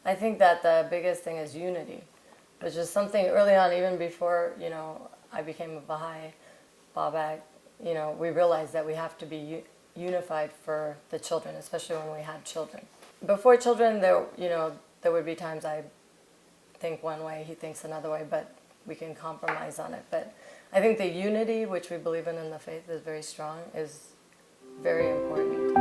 I think that the biggest thing is unity, which is something early on, even before, I became a Baha'i, Babak, we realized that we have to be unified for the children, especially when we had children. Before children, there would be times I think one way, he thinks another way, but we can compromise on it. But I think the unity, which we believe in the faith, is very strong, is very important.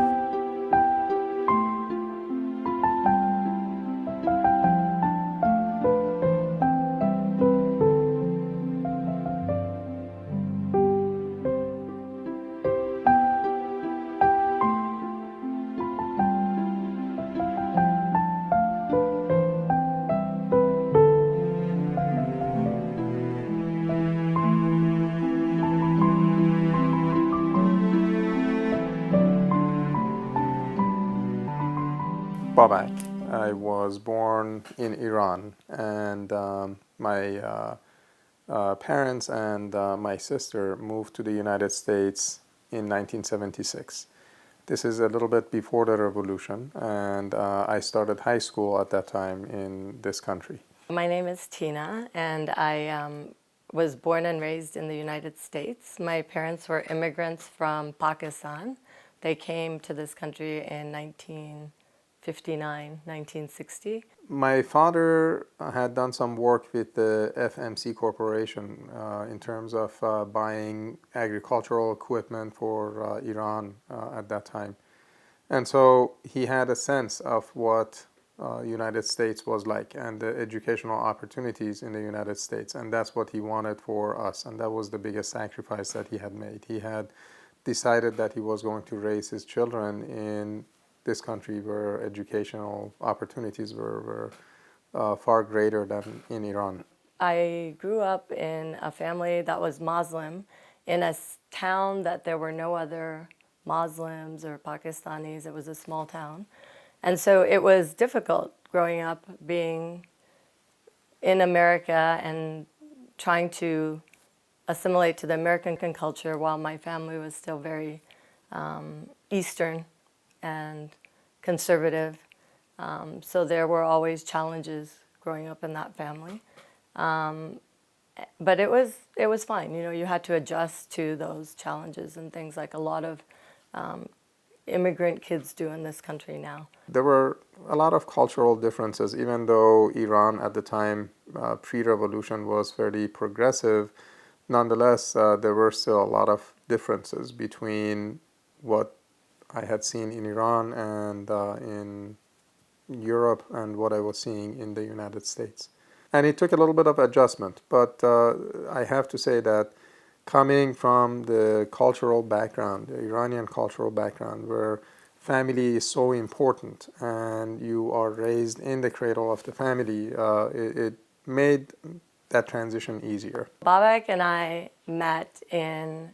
Babak. I was born in Iran, and my parents and my sister moved to the United States in 1976. This is a little bit before the revolution, and I started high school at that time in this country. My name is Tina, and I was born and raised in the United States. My parents were immigrants from Pakistan. They came to this country in 1959, 1960. My father had done some work with the FMC Corporation in terms of buying agricultural equipment for Iran at that time. And so he had a sense of what United States was like and the educational opportunities in the United States. And that's what he wanted for us. And that was the biggest sacrifice that he had made. He had decided that he was going to raise his children in this country where educational opportunities were far greater than in Iran. I grew up in a family that was Muslim in a town that there were no other Muslims or Pakistanis. It was a small town. And so it was difficult growing up being in America and trying to assimilate to the American culture while my family was still very Eastern and conservative. So there were always challenges growing up in that family. But it was fine. You had to adjust to those challenges and things like a lot of immigrant kids do in this country now. There were a lot of cultural differences, even though Iran at the time, pre-revolution, was fairly progressive. Nonetheless, there were still a lot of differences between what I had seen in Iran and in Europe and what I was seeing in the United States. And it took a little bit of adjustment, but I have to say that coming from the cultural background, the Iranian cultural background, where family is so important and you are raised in the cradle of the family, it made that transition easier. Babak and I met in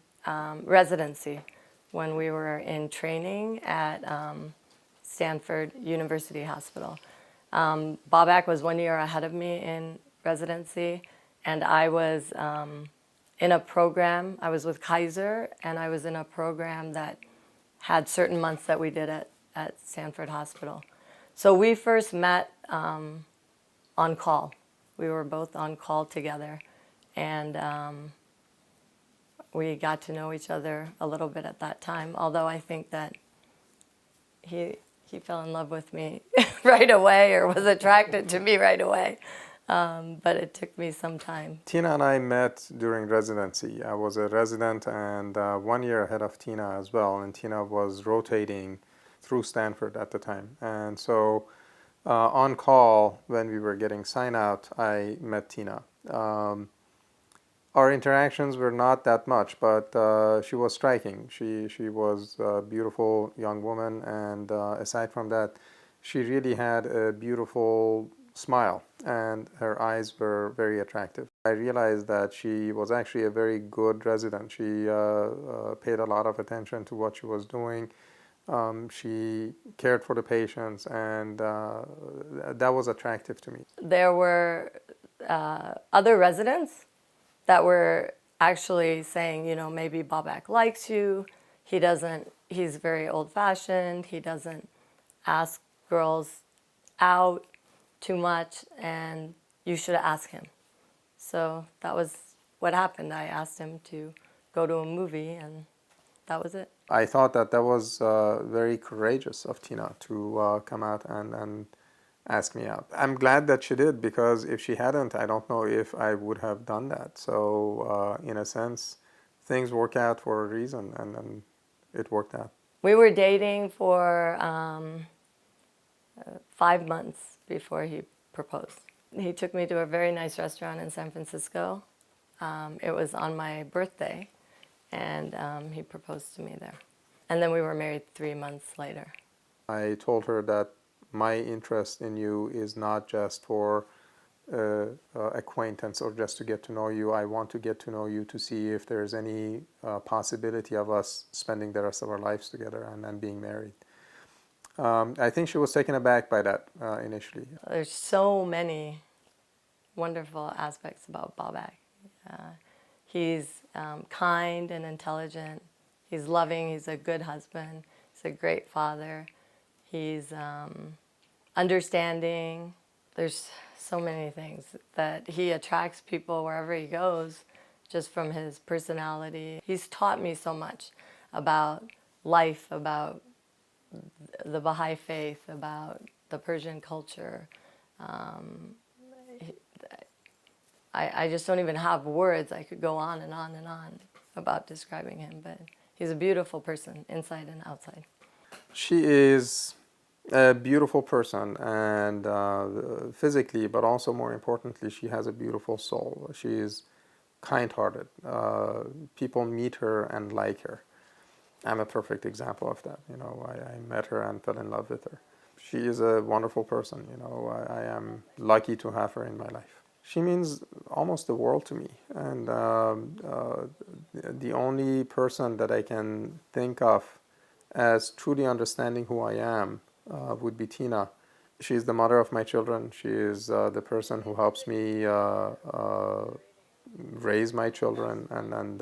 residency when we were in training at Stanford University Hospital. Babak was 1 year ahead of me in residency, and I was in a program. I was with Kaiser, and I was in a program that had certain months that we did at Stanford Hospital. So we first met on call. We were both on call together, and we got to know each other a little bit at that time, although I think that he fell in love with me right away or was attracted to me right away. But it took me some time. Tina and I met during residency. I was a resident and 1 year ahead of Tina as well, and Tina was rotating through Stanford at the time. And so on call, when we were getting sign out, I met Tina. Our interactions were not that much, but she was striking. She was a beautiful young woman, and aside from that, she really had a beautiful smile, and her eyes were very attractive. I realized that she was actually a very good resident. She paid a lot of attention to what she was doing. She cared for the patients, and that was attractive to me. There were other residents that were actually saying, maybe Babak likes you. He's very old-fashioned. He doesn't ask girls out. too much, and you should ask him. So that was what happened. I asked him to go to a movie, and that was it. I thought that that was very courageous of Tina to come out and ask me out. I'm glad that she did, because if she hadn't, I don't know if I would have done that. So in a sense, things work out for a reason, and it worked out. We were dating for 5 months before he proposed. He took me to a very nice restaurant in San Francisco. It was on my birthday, and he proposed to me there. And then we were married 3 months later. I told her that my interest in you is not just for acquaintance or just to get to know you. I want to get to know you to see if there's any possibility of us spending the rest of our lives together and being married. I think she was taken aback by that initially. There's so many wonderful aspects about Babak. He's kind and intelligent. He's loving. He's a good husband. He's a great father. He's understanding. There's so many things that he attracts people wherever he goes just from his personality. He's taught me so much about life, about the Baha'i faith, about the Persian culture. I just don't even have words. I could go on and on and on about describing him, but he's a beautiful person, inside and outside. She is a beautiful person, and physically, but also more importantly, she has a beautiful soul. She is kind-hearted. People meet her and like her. I'm a perfect example of that. You know, I met her and fell in love with her. She is a wonderful person. You know, I am lucky to have her in my life. She means almost the world to me, and the only person that I can think of as truly understanding who I am would be Tina. She is the mother of my children. She is the person who helps me raise my children, and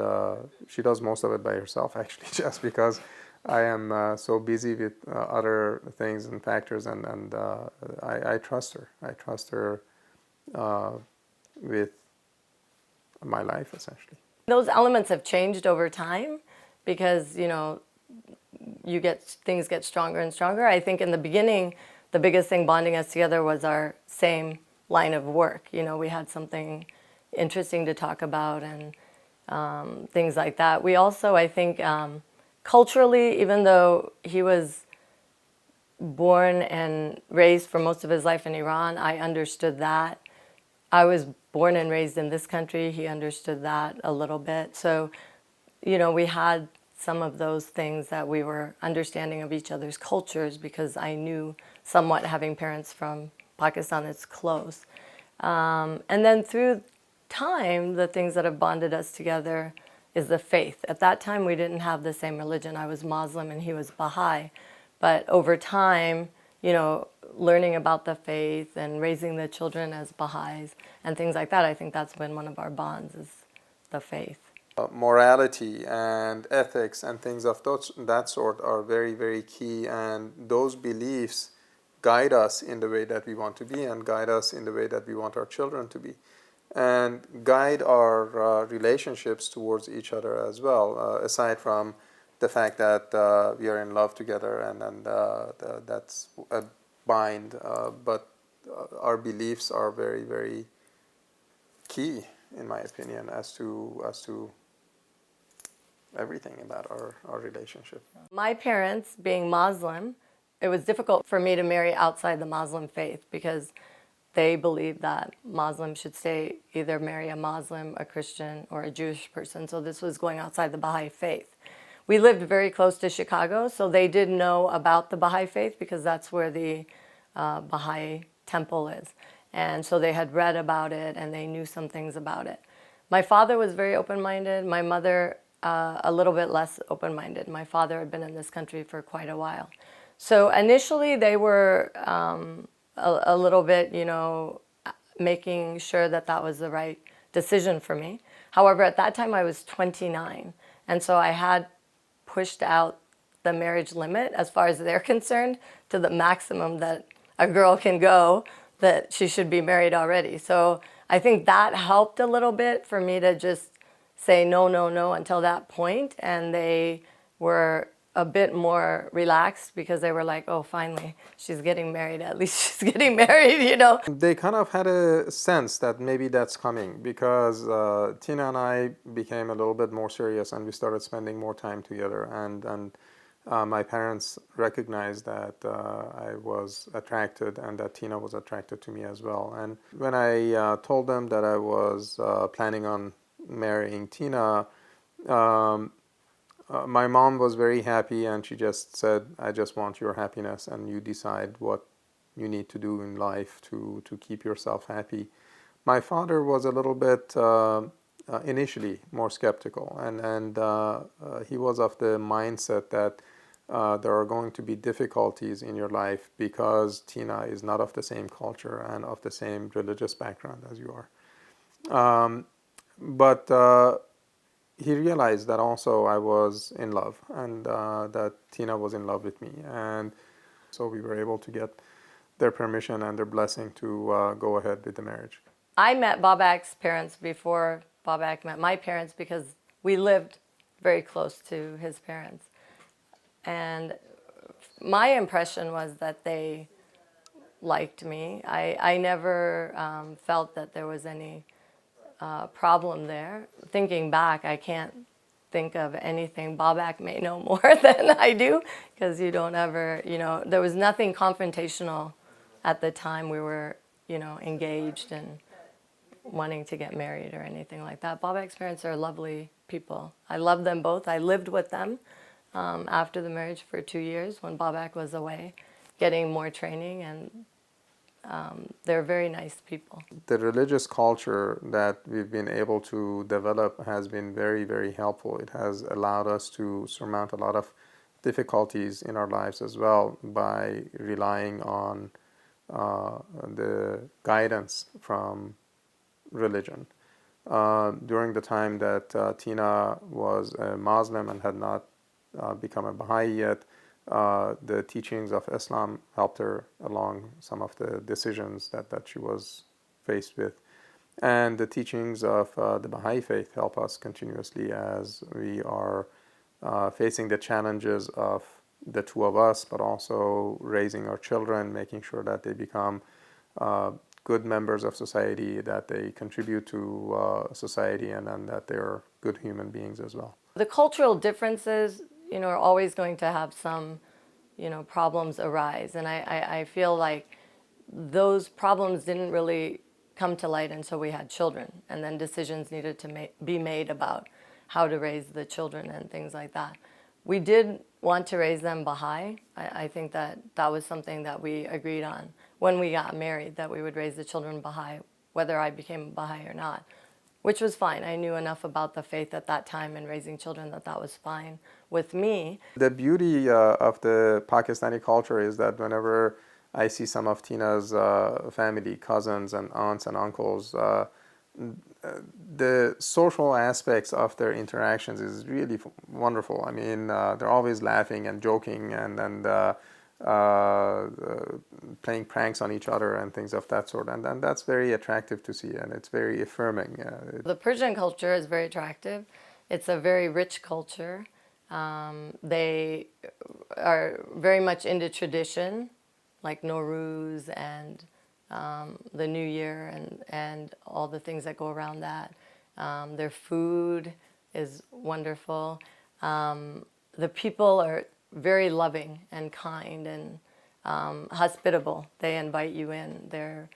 she does most of it by herself, actually, just because I am so busy with other things and factors, and I trust her. I trust her with my life, essentially. Those elements have changed over time because, you know, things get stronger and stronger. I think in the beginning, the biggest thing bonding us together was our same line of work. You know, we had something interesting to talk about and things like that. We also, I think, culturally, even though he was born and raised for most of his life in Iran, I understood that. I was born and raised in this country. He understood that a little bit. So, you know, we had some of those things that we were understanding of each other's cultures because I knew somewhat, having parents from Pakistan, it's close. And then through time, the things that have bonded us together is the faith. At that time, we didn't have the same religion. I was Muslim and he was Baha'i. But over time, you know, learning about the faith and raising the children as Baha'is and things like that, I think that's been one of our bonds, is the faith. Morality and ethics and things of that sort are very, very key, and those beliefs guide us in the way that we want to be and guide us in the way that we want our children to be, and guide our relationships towards each other as well, aside from the fact that we are in love together and that's a bind, but our beliefs are very, very key, in my opinion, as to everything about our relationship. My parents, being Muslim, it was difficult for me to marry outside the Muslim faith because they believed that Muslims should either marry a Muslim, a Christian, or a Jewish person. So this was going outside the Baha'i faith. We lived very close to Chicago, so they did know about the Baha'i faith because that's where the Baha'i temple is. And so they had read about it and they knew some things about it. My father was very open-minded. My mother, a little bit less open-minded. My father had been in this country for quite a while. So initially they were a little bit, you know, making sure that that was the right decision for me. However, at that time I was 29, and so I had pushed out the marriage limit as far as they're concerned to the maximum that a girl can go that she should be married already. So I think that helped a little bit for me to just say no, no, no until that point, and they were a bit more relaxed because they were like, oh, finally, she's getting married. At least she's getting married, you know. They kind of had a sense that maybe that's coming because Tina and I became a little bit more serious and we started spending more time together. And my parents recognized that I was attracted and that Tina was attracted to me as well. And when I told them that I was planning on marrying Tina, um, my mom was very happy and she just said, I just want your happiness and you decide what you need to do in life to keep yourself happy. My father was a little bit initially more skeptical, and he was of the mindset that there are going to be difficulties in your life because Tina is not of the same culture and of the same religious background as you are. But he realized that also I was in love and that Tina was in love with me. And so we were able to get their permission and their blessing to go ahead with the marriage. I met Babak's parents before Babak met my parents because we lived very close to his parents. And my impression was that they liked me. I never felt that there was any problem there. Thinking back, I can't think of anything. Babak may know more than I do because you don't ever, there was nothing confrontational at the time we were, engaged and wanting to get married or anything like that. Babak's parents are lovely people. I love them both. I lived with them after the marriage for 2 years when Babak was away, getting more training, and they're very nice people. The religious culture that we've been able to develop has been very, very helpful. It has allowed us to surmount a lot of difficulties in our lives as well by relying on the guidance from religion. During the time that Tina was a Muslim and had not become a Baha'i yet, the teachings of Islam helped her along some of the decisions that she was faced with. And the teachings of the Baha'i faith help us continuously as we are facing the challenges of the two of us, but also raising our children, making sure that they become good members of society, that they contribute to society, and that they're good human beings as well. The cultural differences, are always going to have some, problems arise. And I feel like those problems didn't really come to light until we had children. And then decisions needed to be made about how to raise the children and things like that. We did want to raise them Baha'i. I think that was something that we agreed on when we got married, that we would raise the children Baha'i, whether I became Baha'i or not, which was fine. I knew enough about the faith at that time and raising children that was fine with me. The beauty of the Pakistani culture is that whenever I see some of Tina's family, cousins and aunts and uncles, the social aspects of their interactions is really wonderful. I mean, they're always laughing and joking and playing pranks on each other and things of that sort. And that's very attractive to see, and it's very affirming. The Persian culture is very attractive. It's a very rich culture. They are very much into tradition, like Nowruz and the New Year and all the things that go around that. Their food is wonderful. The people are very loving and kind and hospitable. They invite you in. They're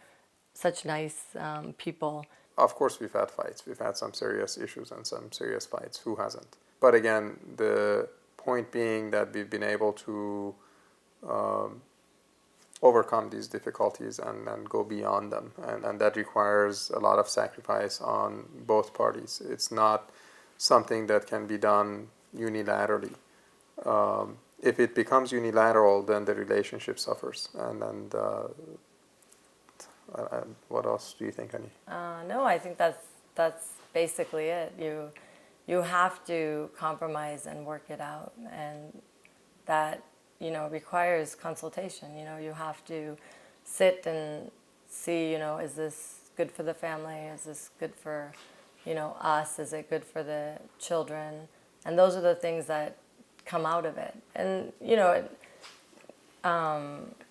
such nice people. Of course, we've had fights. We've had some serious issues and some serious fights. Who hasn't? But again, the point being that we've been able to overcome these difficulties and go beyond them. And that requires a lot of sacrifice on both parties. It's not something that can be done unilaterally. If it becomes unilateral, then the relationship suffers. And what else do you think, Annie? No, I think that's basically it. You have to compromise and work it out, and that requires consultation. You have to sit and see, is this good for the family? Is this good for, us? Is it good for the children? And those are the things that come out of it. And,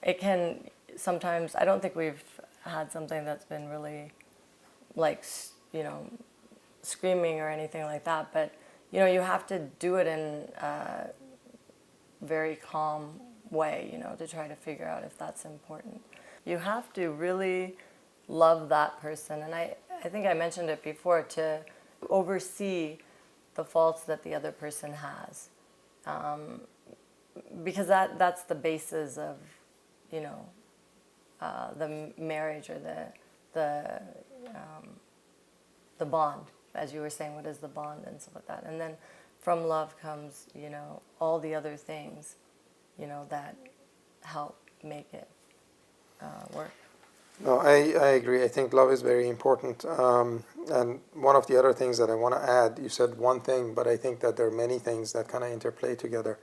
it can sometimes, I don't think we've had something that's been really like, screaming or anything like that, but, you have to do it in a very calm way, to try to figure out if that's important. You have to really love that person. And I think I mentioned it before, to oversee the faults that the other person has. Because that's the basis of, the marriage or the bond. As you were saying, what is the bond and stuff like that. And then from love comes, all the other things, that help make it work. No, I agree. I think love is very important. And one of the other things that I want to add, you said one thing, but I think that there are many things that kind of interplay together,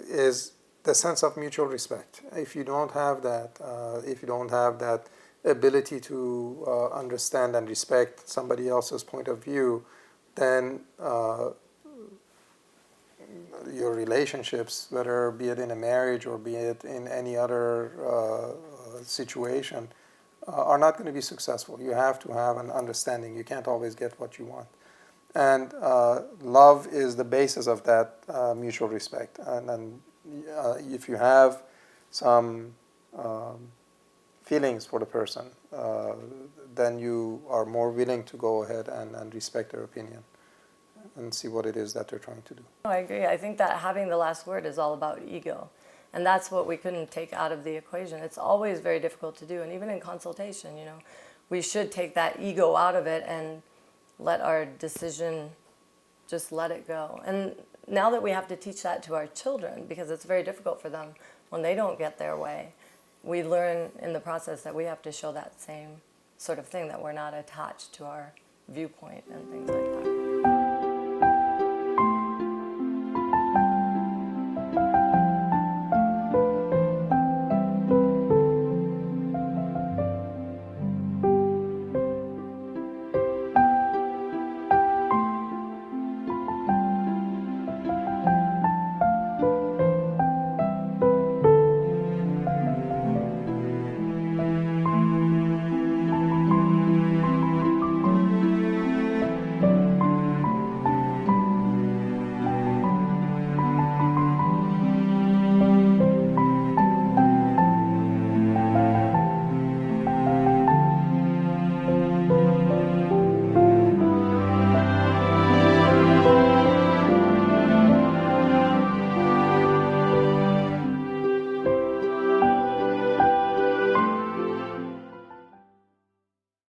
is the sense of mutual respect. If you don't have that ability to understand and respect somebody else's point of view, then your relationships, whether be it in a marriage or be it in any other situation, are not going to be successful. You have to have an understanding. You can't always get what you want. And love is the basis of that mutual respect. And if you have some feelings for the person, then you are more willing to go ahead and respect their opinion and see what it is that they're trying to do. I agree. I think that having the last word is all about ego. And that's what we couldn't take out of the equation. It's always very difficult to do. And even in consultation, we should take that ego out of it and let our decision, just let it go. And now that we have to teach that to our children, because it's very difficult for them when they don't get their way, we learn in the process that we have to show that same sort of thing, that we're not attached to our viewpoint and things like that.